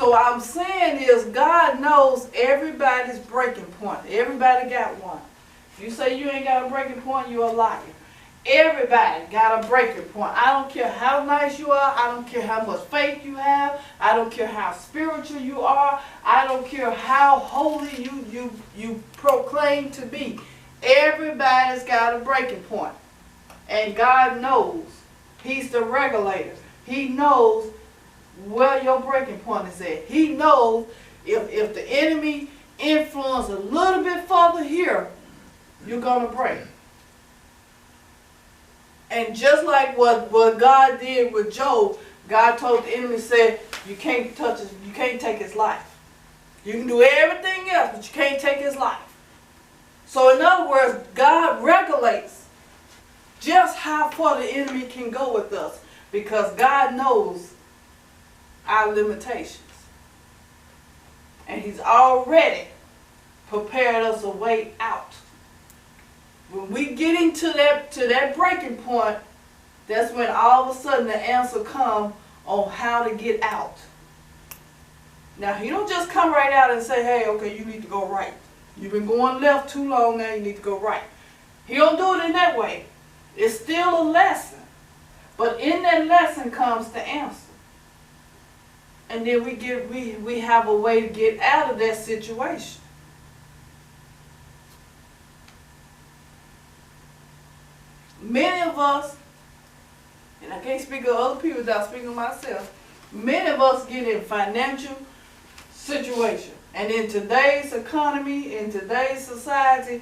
So what I'm saying is God knows everybody's breaking point. Everybody got one. If you say you ain't got a breaking point, you're a liar. Everybody got a breaking point. I don't care how nice you are. I don't care how much faith you have. I don't care how spiritual you are. I don't care how holy you proclaim to be. Everybody's got a breaking point. And God knows. He's the regulator. He knows where your breaking point is at. He knows if the enemy influence a little bit further here, you're going to break. And just like what God did with Job, God told the enemy, said, you can't touch his, you can't take his life. You can do everything else, but you can't take his life. So in other words, God regulates just how far the enemy can go with us, because God knows our limitations. And he's already prepared us a way out. When we get into that breaking point, that's when all of a sudden the answer comes on how to get out. Now, he don't just come right out and say, hey, okay, you need to go right. You've been going left too long, now you need to go right. He don't do it in that way. It's still a lesson. But in that lesson comes the answer. And then we have a way to get out of that situation. Many of us, and I can't speak of other people without speaking of myself, many of us get in financial situation. And in today's economy, in today's society,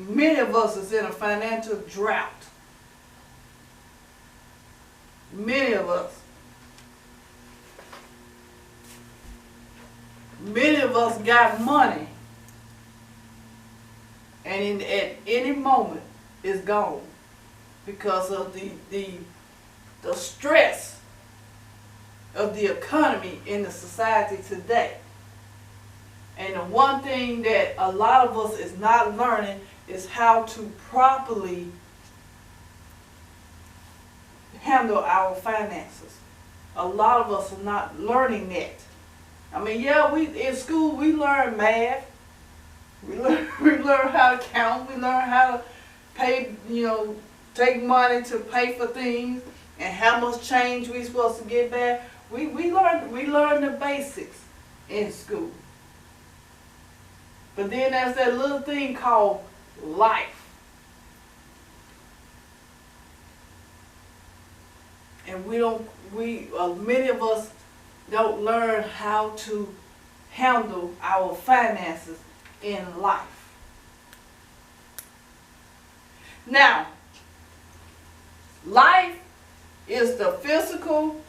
many of us is in a financial drought. Many of us. Many of us got money. And at any moment, it's gone. Because of the stress of the economy in the society today. And the one thing that a lot of us is not learning is how to properly handle our finances. A lot of us are not learning that. I mean, yeah, in school we learn math. We learn how to count. We learn how to pay, take money to pay for things, and how much change we supposed to get back. We learn the basics in school. But then there's that little thing called life. And many of us don't learn how to handle our finances in life. Now, life is the physical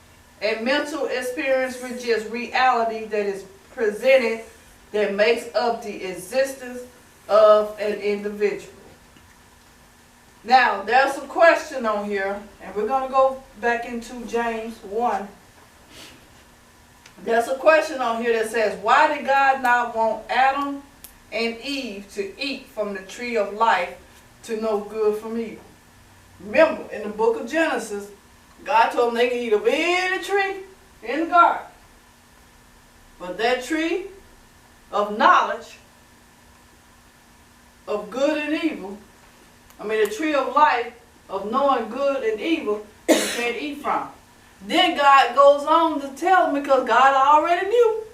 and mental experience, which is reality that is presented, that makes up the existence of an individual. Now, there's a question on here, and we're going to go back into James 1. There's a question on here that says, why did God not want Adam and Eve to eat from the tree of life to know good from evil? Remember, in the book of Genesis, God told them they could eat of any tree in the garden. But that tree of knowledge of good and evil, the tree of life of knowing good and evil, you can't eat from. Then God goes on to tell them, because God already knew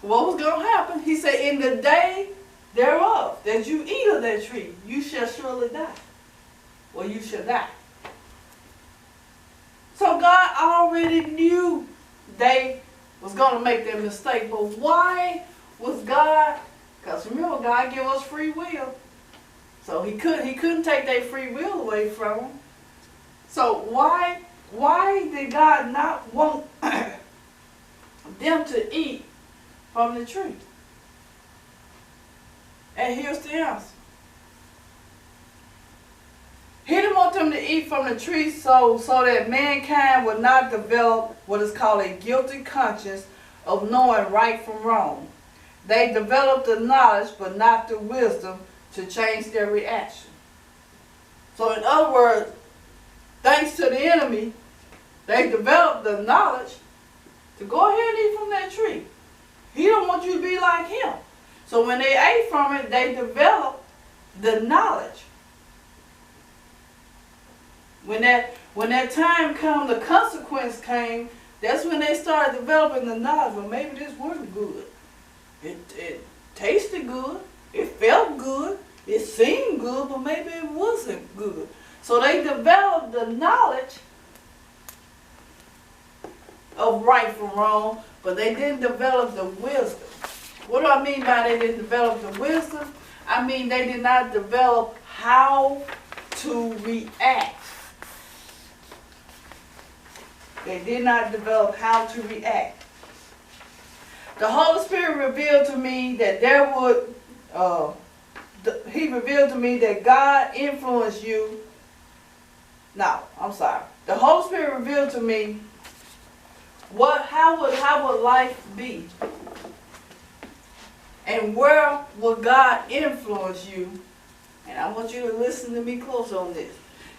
what was going to happen. He said, in the day thereof that you eat of that tree, you shall surely die. Or you shall die. So God already knew they was going to make that mistake. But why was God, because remember, God gave us free will. So he couldn't take their free will away from them. So why did God not want them to eat from the tree? And here's the answer. He didn't want them to eat from the tree so that mankind would not develop what is called a guilty conscience of knowing right from wrong. They developed the knowledge but not the wisdom to change their reaction. So in other words, thanks to the enemy, they developed the knowledge, to go ahead and eat from that tree. He don't want you to be like him. So when they ate from it, they developed the knowledge. When that time came, the consequence came, that's when they started developing the knowledge. Well, maybe this wasn't good. It tasted good. It felt good. It seemed good, but maybe it wasn't good. So they developed the knowledge of right from wrong, but they didn't develop the wisdom. What do I mean by they didn't develop the wisdom? I mean they did not develop how to react. They did not develop how to react. The Holy Spirit revealed to me that He revealed to me that God influenced you. No, I'm sorry. The Holy Spirit revealed to me how would life be? And where would God influence you? And I want you to listen to me close on this.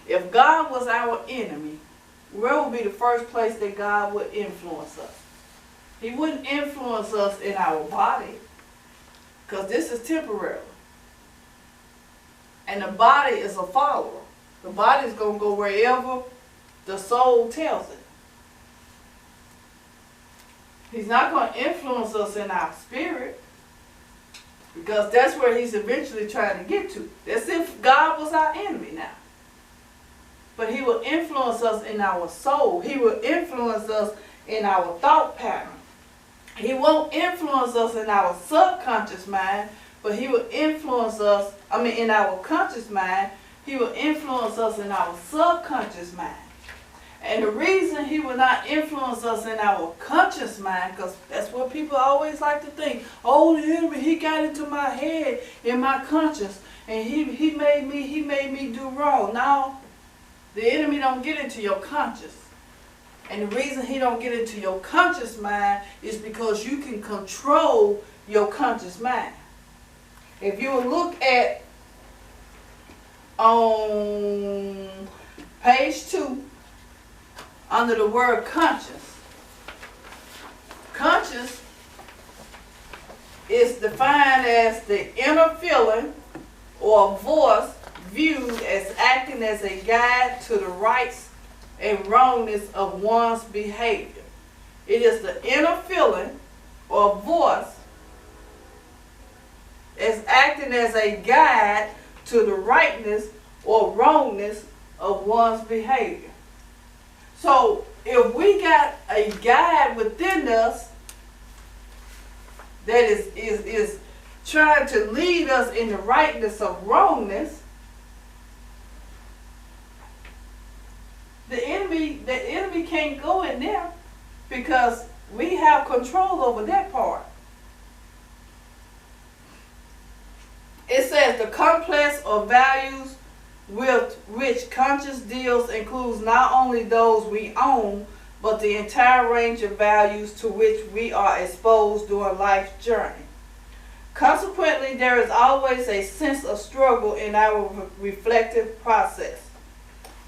If God was our enemy, where would be the first place that God would influence us? He wouldn't influence us in our body, because this is temporary. And the body is a follower. The body is going to go wherever the soul tells it. He's not going to influence us in our spirit, because that's where he's eventually trying to get to. That's if God was our enemy now. But he will influence us in our soul. He will influence us in our thought pattern. He won't influence us in our subconscious mind, but he will influence us, in our conscious mind, he will influence us in our subconscious mind. And the reason he will not influence us in our conscious mind, because that's what people always like to think, oh, the enemy, he got into my head, in my conscious, and he made me do wrong. No, the enemy don't get into your conscious. And the reason he don't get into your conscious mind is because you can control your conscious mind. If you look at on page 2, under the word conscious. Conscious is defined as the inner feeling or voice viewed as acting as a guide to the rights and wrongness of one's behavior. It is the inner feeling or voice as acting as a guide to the rightness or wrongness of one's behavior. So if we got a guide within us that is trying to lead us in the rightness of wrongness, the enemy can't go in there, because we have control over that part. It says the complex of values with which conscious deals includes not only those we own, but the entire range of values to which we are exposed during life's journey. Consequently, there is always a sense of struggle in our reflective process.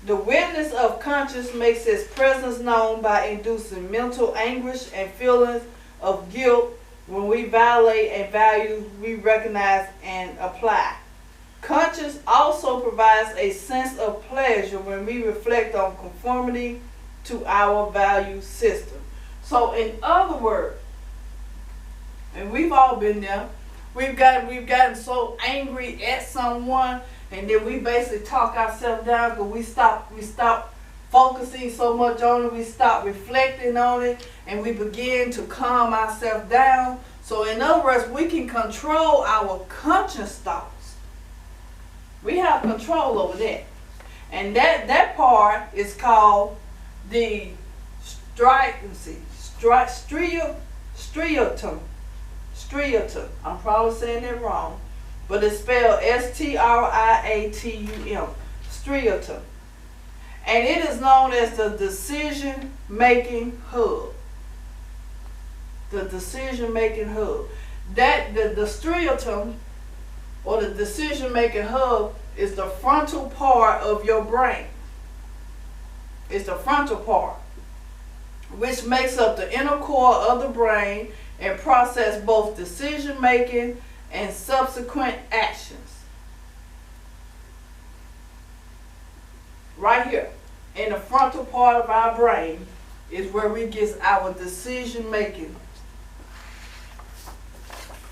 The witness of conscience makes its presence known by inducing mental anguish and feelings of guilt when we violate a value we recognize and apply. Conscience also provides a sense of pleasure when we reflect on conformity to our value system. So in other words, and we've all been there, we've gotten so angry at someone, and then we basically talk ourselves down because we stop focusing so much on it, we stop reflecting on it, and we begin to calm ourselves down. So in other words, we can control our conscious thoughts. We have control over that. And that part is called the striatum. Striatum. I'm probably saying it wrong, but it's spelled S-T-R-I-A-T-U-M. Striatum. And it is known as the decision-making hub. The decision-making hub. The striatum, or the decision-making hub, is the frontal part of your brain. It's the frontal part. which makes up the inner core of the brain and process both decision making and subsequent actions. Right here in the frontal part of our brain is where we get our decision making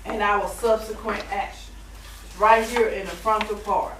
and our subsequent actions. Right here in the frontal part.